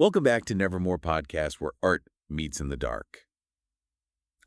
Welcome back to Nevermore Podcast, where art meets in the dark.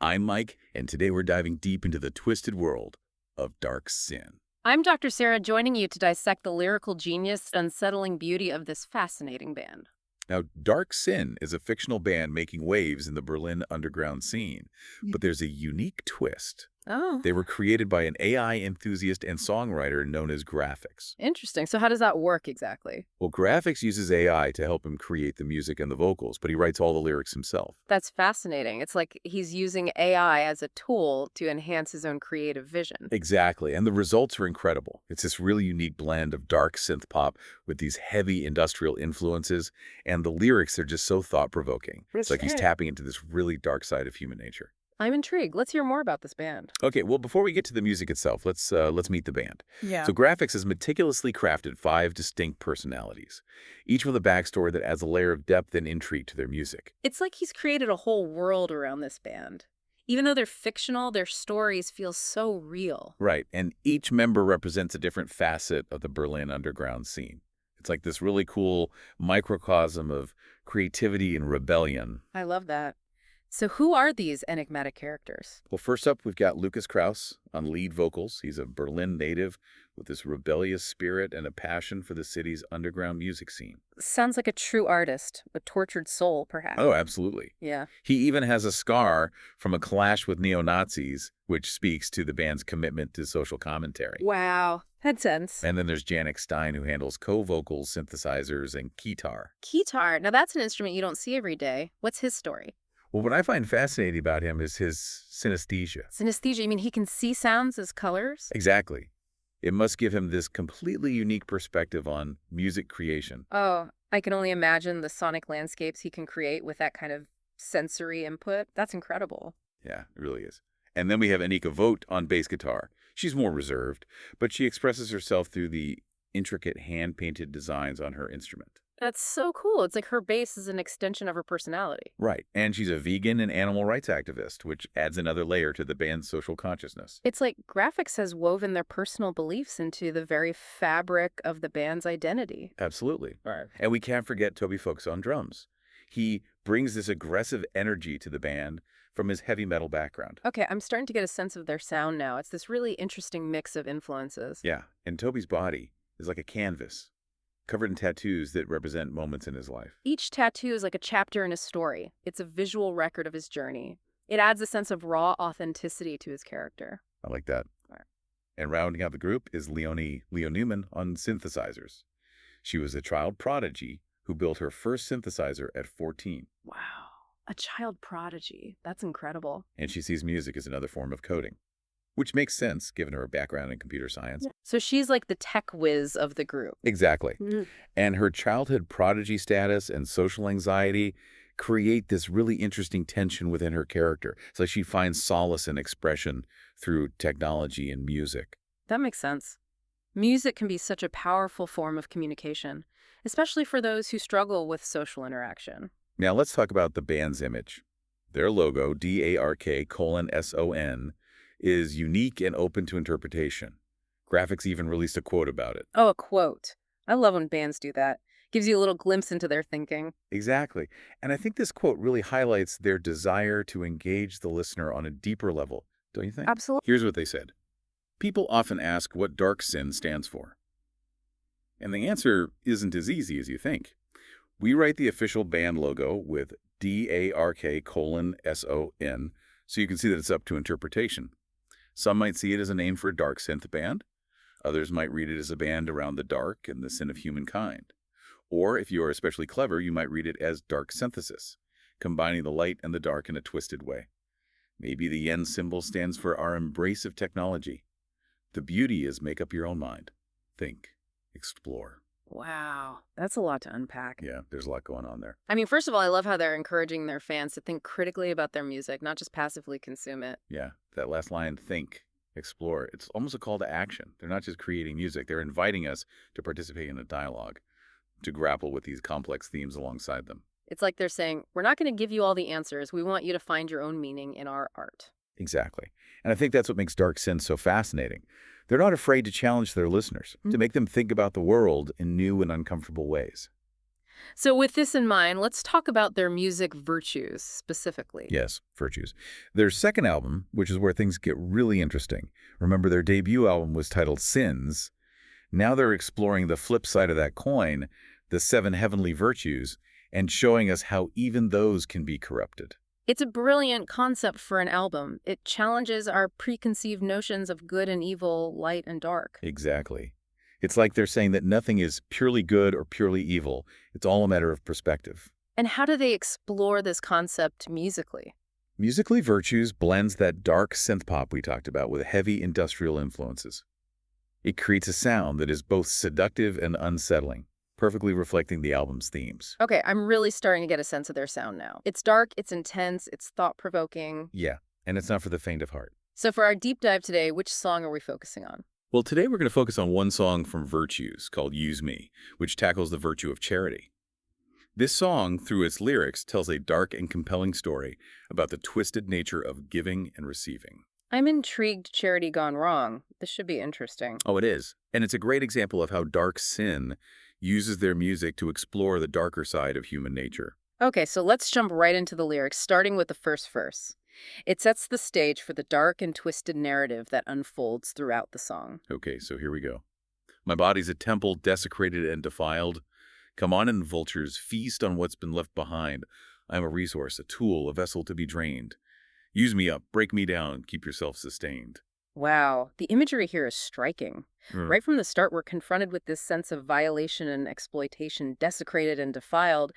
I'm Mike, and today we're diving deep into the twisted world of dark sin. I'm Dr. Sarah, joining you to dissect the lyrical genius and unsettling beauty of this fascinating band. Now, Dark Sin is a fictional band making waves in the Berlin underground scene, but there's a unique twist. Oh, They were created by an AI enthusiast and songwriter known as Graphics. interesting. So how does that work exactly? Well, Graphics uses AI to help him create the music and the vocals, but he writes all the lyrics himself. That's fascinating. It's like he's using AI as a tool to enhance his own creative vision. Exactly, and the results are incredible. It's this really unique blend of dark synth pop with these heavy industrial influences, and the lyrics are just so thought-provoking. It's like he's tapping into this really dark side of human nature. I'm intrigued. Let's hear more about this band. Okay, well, before we get to the music itself, let's meet the band. Yeah. So Graphics has meticulously crafted 5 distinct personalities, each with a backstory that adds a layer of depth and intrigue to their music. It's like he's created a whole world around this band. Even though they're fictional, their stories feel so real. Right, and each member represents a different facet of the Berlin underground scene. It's like this really cool microcosm of creativity and rebellion. I love that. So who are these enigmatic characters? Well, first up, we've got Lukas Krause on lead vocals. He's a Berlin native with this rebellious spirit and a passion for the city's underground music scene. Sounds like a true artist, a tortured soul, perhaps. Oh, absolutely. Yeah. He even has a scar from a clash with neo-Nazis, which speaks to the band's commitment to social commentary. Wow. Had sense. And then there's Jannik Stein, who handles co-vocals, synthesizers, and keytar. Keytar. Now that's an instrument you don't see every day. What's his story? Well, what I find fascinating about him is his synesthesia. Synesthesia. You mean he can see sounds as colors? Exactly. It must give him this completely unique perspective on music creation. Oh, I can only imagine the sonic landscapes he can create with that kind of sensory input. That's incredible. Yeah, it really is. And then we have Anika Vogt on bass guitar. She's more reserved, but she expresses herself through the intricate hand-painted designs on her instrument. That's so cool. It's like her bass is an extension of her personality. Right, and she's a vegan and animal rights activist, which adds another layer to the band's social consciousness. It's like Graphics has woven their personal beliefs into the very fabric of the band's identity. Absolutely. Right. And we can't forget Tobi Fuchs on drums. He brings this aggressive energy to the band from his heavy metal background. Okay, I'm starting to get a sense of their sound now. It's this really interesting mix of influences. Yeah, and Tobi's body is like a canvas, covered in tattoos that represent moments in his life. Each tattoo is like a chapter in his story. It's a visual record of his journey. It adds a sense of raw authenticity to his character. I like that. All right. And rounding out the group is Leonie Neumann on synthesizers. She was a child prodigy who built her first synthesizer at 14. Wow. A child prodigy. That's incredible. And she sees music as another form of coding, which makes sense given her background in computer science. So she's like the tech whiz of the group. Exactly. And her childhood prodigy status and social anxiety create this really interesting tension within her character. So she finds solace and expression through technology and music. That makes sense. Music can be such a powerful form of communication, especially for those who struggle with social interaction. Now let's talk about the band's image. Their logo, DARK::SON, is unique and open to interpretation. Graphics even released a quote about it. Oh, a quote. I love when bands do that. Gives you a little glimpse into their thinking. Exactly. And I think this quote really highlights their desire to engage the listener on a deeper level, don't you think? Absolutely. Here's what they said. People often ask what dark sin stands for. And the answer isn't as easy as you think. We write the official band logo with DARK::SON, so you can see that it's up to interpretation. Some might see it as a name for a dark synth band. Others might read it as a band around the dark and the sin of humankind. Or, if you are especially clever, you might read it as dark synthesis, combining the light and the dark in a twisted way. Maybe the yen symbol stands for our embrace of technology. The beauty is make up your own mind. Think. Explore. Wow. That's a lot to unpack. Yeah, there's a lot going on there. I mean, first of all, I love how they're encouraging their fans to think critically about their music, not just passively consume it. Yeah, that last line, think, explore, it's almost a call to action. They're not just creating music, they're inviting us to participate in a dialogue, to grapple with these complex themes alongside them. It's like they're saying, we're not going to give you all the answers. We want you to find your own meaning in our art. Exactly. And I think that's what makes dark synth so fascinating. They're not afraid to challenge their listeners, to make them think about the world in new and uncomfortable ways. So with this in mind, let's talk about their music virtues specifically. Yes, virtues. Their second album, which is where things get really interesting. Remember, their debut album was titled Synths. Now they're exploring the flip side of that coin, the seven heavenly virtues, and showing us how even those can be corrupted. It's a brilliant concept for an album. It challenges our preconceived notions of good and evil, light and dark. Exactly. It's like they're saying that nothing is purely good or purely evil. It's all a matter of perspective. And how do they explore this concept musically? Musically, Virtues blends that dark synth pop we talked about with heavy industrial influences. It creates a sound that is both seductive and unsettling, perfectly reflecting the album's themes. Okay, I'm really starting to get a sense of their sound now. It's dark, it's intense, it's thought-provoking. Yeah, and it's not for the faint of heart. So for our deep dive today, which song are we focusing on? Well, today we're going to focus on one song from Virtues called Use Me, which tackles the virtue of charity. This song, through its lyrics, tells a dark and compelling story about the twisted nature of giving and receiving. I'm intrigued charity gone wrong. This should be interesting. Oh, it is. And it's a great example of how dark sin uses their music to explore the darker side of human nature. Okay, so let's jump right into the lyrics, starting with the first verse. It sets the stage for the dark and twisted narrative that unfolds throughout the song. Okay, so here we go. My body's a temple desecrated and defiled. Come on in, vultures, feast on what's been left behind. I am a resource, a tool, a vessel to be drained. Use me up, break me down, keep yourself sustained. Wow, the imagery here is striking. Right from the start, we're confronted with this sense of violation and exploitation, desecrated and defiled.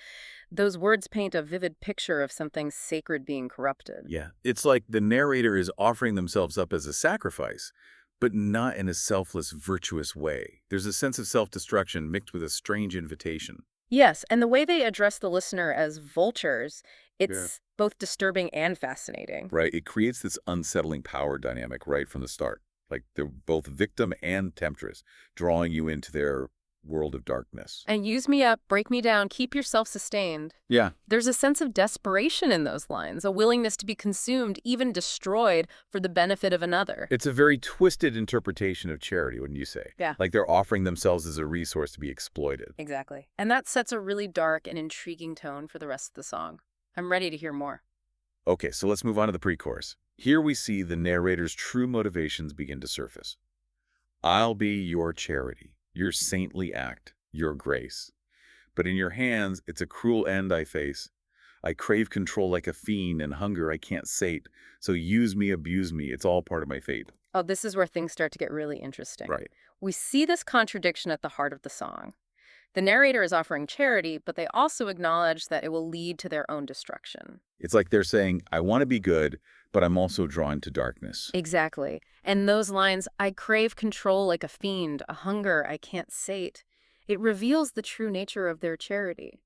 Those words paint a vivid picture of something sacred being corrupted. Yeah, it's like the narrator is offering themselves up as a sacrifice, but not in a selfless, virtuous way. There's a sense of self-destruction mixed with a strange invitation. Yes, and the way they address the listener as vultures, Yeah. it's both disturbing and fascinating. Right? It creates this unsettling power dynamic right from the start. Like they're both victim and temptress, drawing you into their world of darkness. And use me up, break me down, keep yourself sustained. Yeah. There's a sense of desperation in those lines, a willingness to be consumed, even destroyed, for the benefit of another. It's a very twisted interpretation of charity, wouldn't you say? Yeah. Like they're offering themselves as a resource to be exploited. Exactly. And that sets a really dark and intriguing tone for the rest of the song. I'm ready to hear more. Okay, so let's move on to the pre-chorus. Here we see the narrator's true motivations begin to surface. I'll be your charity, your saintly act, your grace. But in your hands, it's a cruel end I face. I crave control like a fiend and hunger I can't sate. So use me, abuse me, it's all part of my fate. Oh, this is where things start to get really interesting. Right. We see this contradiction at the heart of the song. The narrator is offering charity, but they also acknowledge that it will lead to their own destruction. It's like they're saying, I want to be good, but I'm also drawn to darkness. Exactly. And those lines, I crave control like a fiend, a hunger I can't sate, it reveals the true nature of their charity.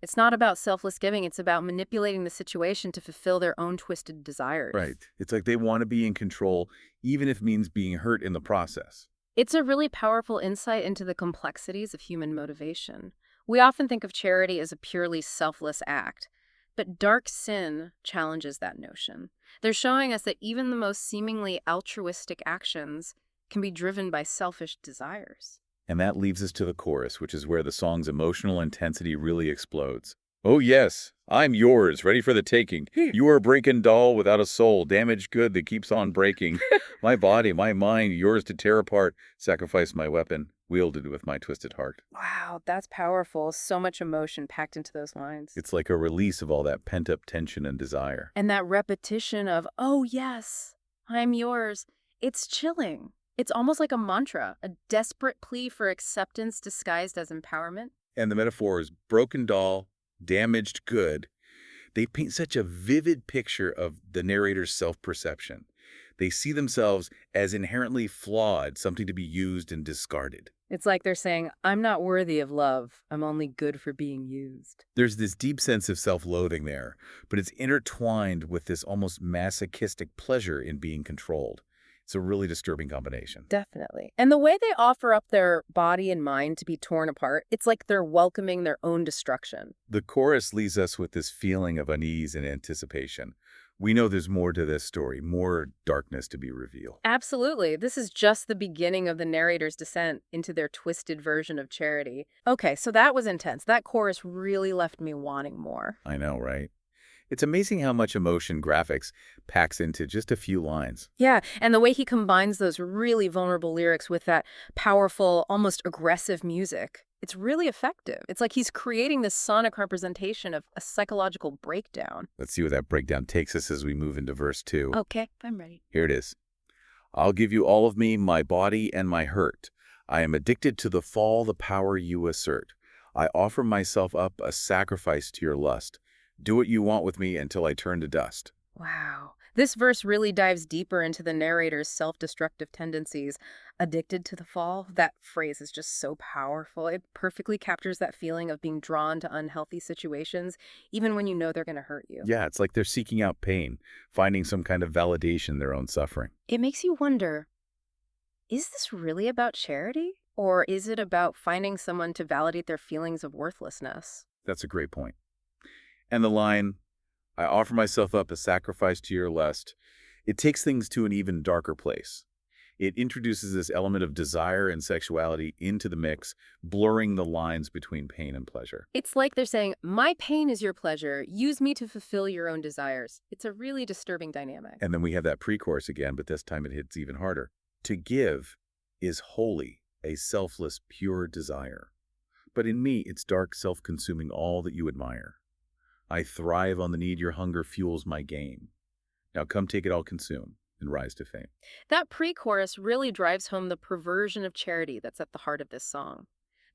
It's not about selfless giving, it's about manipulating the situation to fulfill their own twisted desires. Right. It's like they want to be in control, even if it means being hurt in the process. It's a really powerful insight into the complexities of human motivation. We often think of charity as a purely selfless act, but dark sin challenges that notion. They're showing us that even the most seemingly altruistic actions can be driven by selfish desires. And that leads us to the chorus, which is where the song's emotional intensity really explodes. Oh yes, I'm yours, ready for the taking. You are a breaking doll without a soul, damaged good that keeps on breaking. My body, my mind, yours to tear apart. Sacrifice my weapon, wielded with my twisted heart. Wow, that's powerful. So much emotion packed into those lines. It's like a release of all that pent-up tension and desire. And that repetition of, oh yes, I'm yours, it's chilling. It's almost like a mantra, a desperate plea for acceptance disguised as empowerment. And the metaphors, broken doll, damaged good, they paint such a vivid picture of the narrator's self-perception. They see themselves as inherently flawed, something to be used and discarded. It's like they're saying, I'm not worthy of love. I'm only good for being used. There's this deep sense of self-loathing there, but it's intertwined with this almost masochistic pleasure in being controlled. It's a really disturbing combination. Definitely. And the way they offer up their body and mind to be torn apart, it's like they're welcoming their own destruction. The chorus leaves us with this feeling of unease and anticipation. We know there's more to this story, more darkness to be revealed. Absolutely. This is just the beginning of the narrator's descent into their twisted version of charity. Okay, so that was intense. That chorus really left me wanting more. I know, right? It's amazing how much emotion graphics packs into just a few lines. Yeah, and the way he combines those really vulnerable lyrics with that powerful, almost aggressive music, it's really effective. It's like he's creating this sonic representation of a psychological breakdown. Let's see where that breakdown takes us as we move into verse 2. Okay, I'm ready. Here it is. I'll give you all of me, my body and my hurt. I am addicted to the fall, the power you assert. I offer myself up a sacrifice to your lust. Do what you want with me until I turn to dust. Wow. This verse really dives deeper into the narrator's self-destructive tendencies. Addicted to the fall, that phrase is just so powerful. It perfectly captures that feeling of being drawn to unhealthy situations, even when you know they're going to hurt you. Yeah, it's like they're seeking out pain, finding some kind of validation in their own suffering. It makes you wonder, is this really about charity? Or is it about finding someone to validate their feelings of worthlessness? That's a great point. And the line, I offer myself up a sacrifice to your lust, it takes things to an even darker place. It introduces this element of desire and sexuality into the mix, blurring the lines between pain and pleasure. It's like they're saying, my pain is your pleasure. Use me to fulfill your own desires. It's a really disturbing dynamic. And then we have that pre-chorus again, but this time it hits even harder. To give is wholly a selfless, pure desire. But in me, it's dark, self-consuming all that you admire. I thrive on the need your hunger fuels my game. Now come take it all consume and rise to fame. That pre-chorus really drives home the perversion of charity that's at the heart of this song.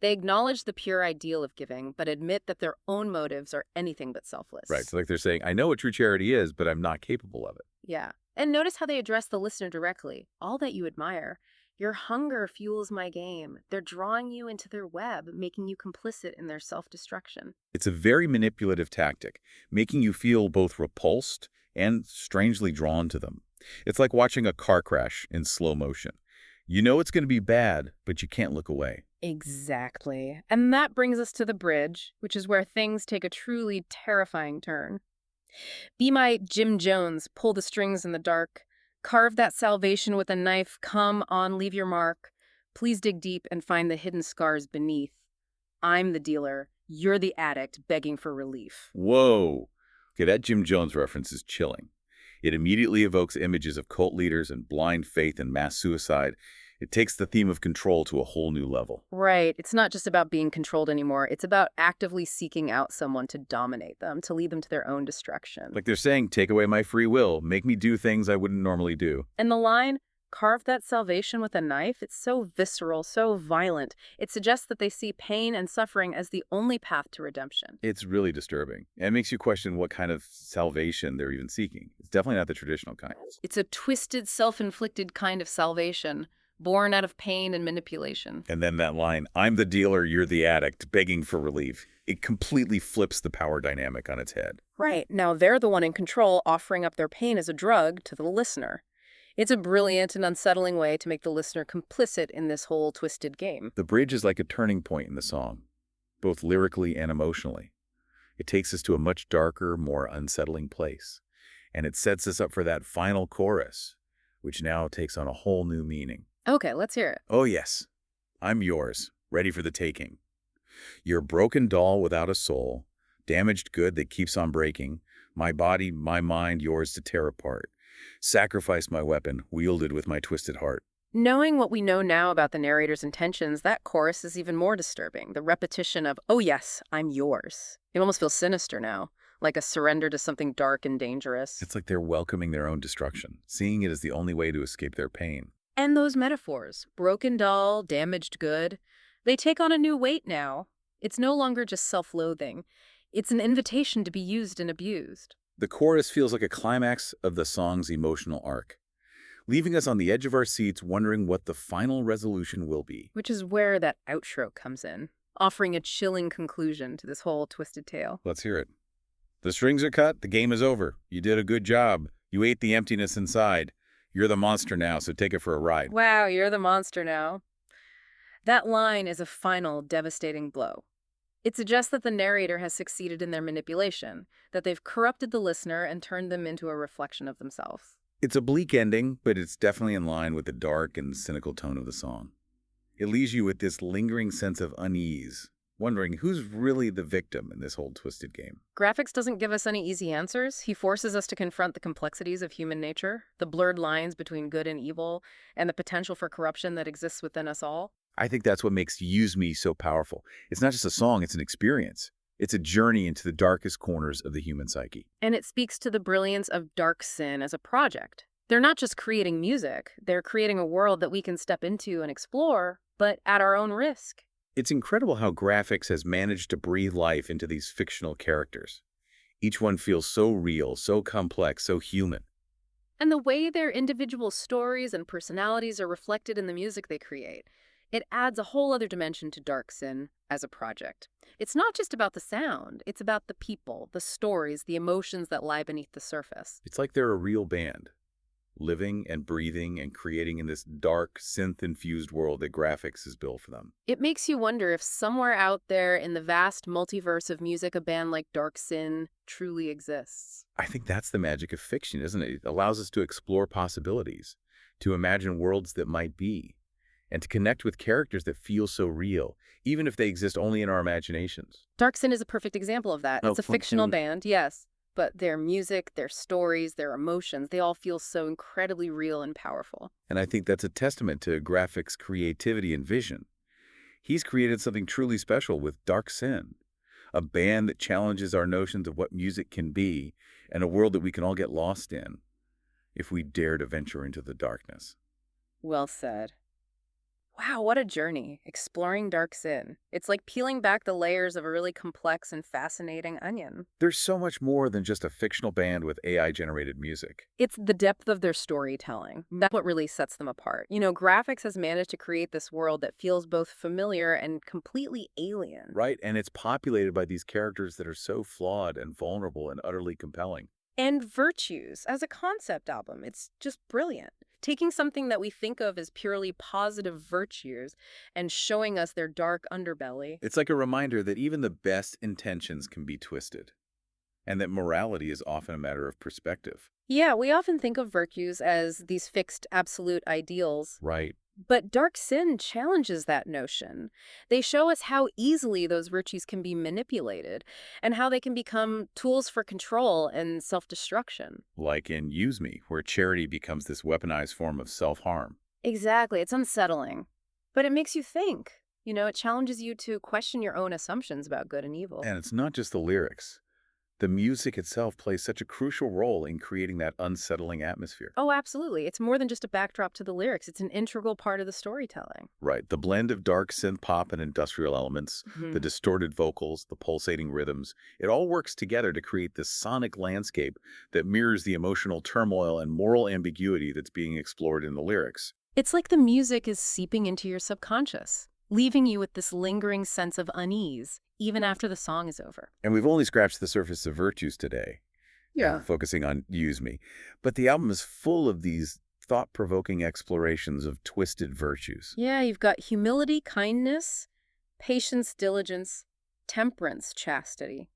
They acknowledge the pure ideal of giving, but admit that their own motives are anything but selfless. Right, so like they're saying, I know what true charity is, but I'm not capable of it. Yeah. And notice how they address the listener directly. All that you admire. Your hunger fuels my game. They're drawing you into their web, making you complicit in their self-destruction. It's a very manipulative tactic, making you feel both repulsed and strangely drawn to them. It's like watching a car crash in slow motion. You know it's going to be bad, but you can't look away. Exactly. And that brings us to the bridge, which is where things take a truly terrifying turn. Be my Jim Jones, pull the strings in the dark. Carve that salvation with a knife, come on, leave your mark. Please dig deep and find the hidden scars beneath. I'm the dealer, you're the addict begging for relief. Whoa! Okay, that Jim Jones reference is chilling. It immediately evokes images of cult leaders and blind faith and mass suicide. It takes the theme of control to a whole new level. Right. It's not just about being controlled anymore. It's about actively seeking out someone to dominate them, to lead them to their own destruction. Like they're saying, take away my free will, make me do things I wouldn't normally do. And the line, carve that salvation with a knife, it's so visceral, so violent. It suggests that they see pain and suffering as the only path to redemption. It's really disturbing. And it makes you question what kind of salvation they're even seeking. It's definitely not the traditional kind. It's a twisted, self-inflicted kind of salvation, born out of pain and manipulation. And then that line, I'm the dealer, you're the addict, begging for relief. It completely flips the power dynamic on its head. Right. Now they're the one in control, offering up their pain as a drug to the listener. It's a brilliant and unsettling way to make the listener complicit in this whole twisted game. The bridge is like a turning point in the song, both lyrically and emotionally. It takes us to a much darker, more unsettling place. And it sets us up for that final chorus, which now takes on a whole new meaning. Okay, let's hear it. Oh yes, I'm yours, ready for the taking. You're a broken doll without a soul, damaged good that keeps on breaking, my body, my mind, yours to tear apart. Sacrifice my weapon, wielded with my twisted heart. Knowing what we know now about the narrator's intentions, that chorus is even more disturbing. The repetition of, oh yes, I'm yours. It almost feels sinister now, like a surrender to something dark and dangerous. It's like they're welcoming their own destruction, seeing it as the only way to escape their pain. And those metaphors, broken doll, damaged good, they take on a new weight now. It's no longer just self-loathing. It's an invitation to be used and abused. The chorus feels like a climax of the song's emotional arc, leaving us on the edge of our seats wondering what the final resolution will be. Which is where that outro comes in, offering a chilling conclusion to this whole twisted tale. Let's hear it. The strings are cut, the game is over. You did a good job. You ate the emptiness inside. You're the monster now, so take it for a ride. Wow, you're the monster now. That line is a final, devastating blow. It suggests that the narrator has succeeded in their manipulation, that they've corrupted the listener and turned them into a reflection of themselves. It's a bleak ending, but it's definitely in line with the dark and cynical tone of the song. It leaves you with this lingering sense of unease, wondering who's really the victim in this whole twisted game. Graphics doesn't give us any easy answers. He forces us to confront the complexities of human nature, the blurred lines between good and evil, and the potential for corruption that exists within us all. I think that's what makes Use Me so powerful. It's not just a song, it's an experience. It's a journey into the darkest corners of the human psyche. And it speaks to the brilliance of Dark Sin as a project. They're not just creating music, they're creating a world that we can step into and explore, but at our own risk. It's incredible how graphics has managed to breathe life into these fictional characters. Each one feels so real, so complex, so human. And the way their individual stories and personalities are reflected in the music they create, it adds a whole other dimension to Dark Sin as a project. It's not just about the sound, it's about the people, the stories, the emotions that lie beneath the surface. It's like they're a real band, living and breathing and creating in this dark, synth-infused world that graphics has built for them. It makes you wonder if somewhere out there in the vast multiverse of music, a band like Dark Sin truly exists. I think that's the magic of fiction, isn't it? It allows us to explore possibilities, to imagine worlds that might be, and to connect with characters that feel so real, even if they exist only in our imaginations. Dark Sin is a perfect example of that. Oh, It's a fictional band, yes, but their music, their stories, their emotions, they all feel so incredibly real and powerful. And I think that's a testament to Graphic's creativity and vision. He's created something truly special with Dark Sin, a band that challenges our notions of what music can be and a world that we can all get lost in if we dare to venture into the darkness. Well said. Wow, what a journey, exploring Dark Sin. It's like peeling back the layers of a really complex and fascinating onion. There's so much more than just a fictional band with AI-generated music. It's the depth of their storytelling. That's what really sets them apart. Graphics has managed to create this world that feels both familiar and completely alien. Right, and it's populated by these characters that are so flawed and vulnerable and utterly compelling. And Virtues, as a concept album, it's just brilliant. Taking something that we think of as purely positive virtues and showing us their dark underbelly. It's like a reminder that even the best intentions can be twisted, and that morality is often a matter of perspective. Yeah, we often think of virtues as these fixed absolute ideals. Right. But Dark Sin challenges that notion. They show us how easily those virtues can be manipulated and how they can become tools for control and self-destruction. Like in Use Me, where charity becomes this weaponized form of self-harm. Exactly. It's unsettling. But it makes you think. It challenges you to question your own assumptions about good and evil. And it's not just the lyrics. The music itself plays such a crucial role in creating that unsettling atmosphere. Oh, absolutely. It's more than just a backdrop to the lyrics. It's an integral part of the storytelling. Right. The blend of dark synth pop and industrial elements, the distorted vocals, the pulsating rhythms, it all works together to create this sonic landscape that mirrors the emotional turmoil and moral ambiguity that's being explored in the lyrics. It's like the music is seeping into your subconscious, leaving you with this lingering sense of unease, even after the song is over. And we've only scratched the surface of Virtues today. Yeah. Focusing on Use Me. But the album is full of these thought-provoking explorations of twisted virtues. Yeah, you've got humility, kindness, patience, diligence, temperance, chastity.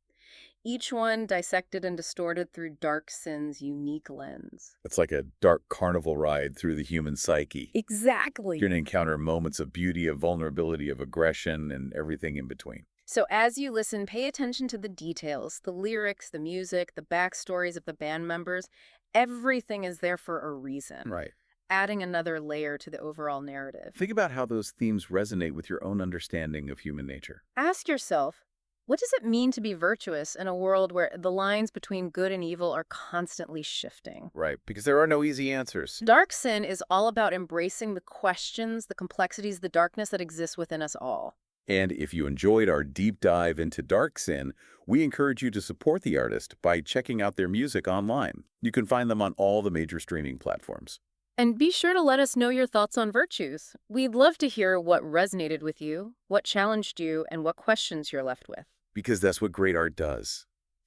Each one dissected and distorted through Dark Sin's unique lens. It's like a dark carnival ride through the human psyche. Exactly. You're going to encounter moments of beauty, of vulnerability, of aggression, and everything in between. So as you listen, pay attention to the details, the lyrics, the music, the backstories of the band members. Everything is there for a reason. Right. Adding another layer to the overall narrative. Think about how those themes resonate with your own understanding of human nature. Ask yourself, what does it mean to be virtuous in a world where the lines between good and evil are constantly shifting? Right, because there are no easy answers. Dark Sin is all about embracing the questions, the complexities, the darkness that exists within us all. And if you enjoyed our deep dive into Dark Sin, we encourage you to support the artist by checking out their music online. You can find them on all the major streaming platforms. And be sure to let us know your thoughts on Virtues. We'd love to hear what resonated with you, what challenged you, and what questions you're left with. Because that's what great art does.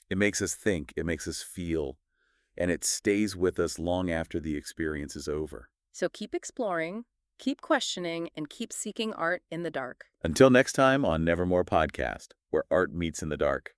It makes us think, it makes us feel, and it stays with us long after the experience is over. So keep exploring, keep questioning, and keep seeking art in the dark. Until next time on Nevermore Podcast. where art meets in the dark.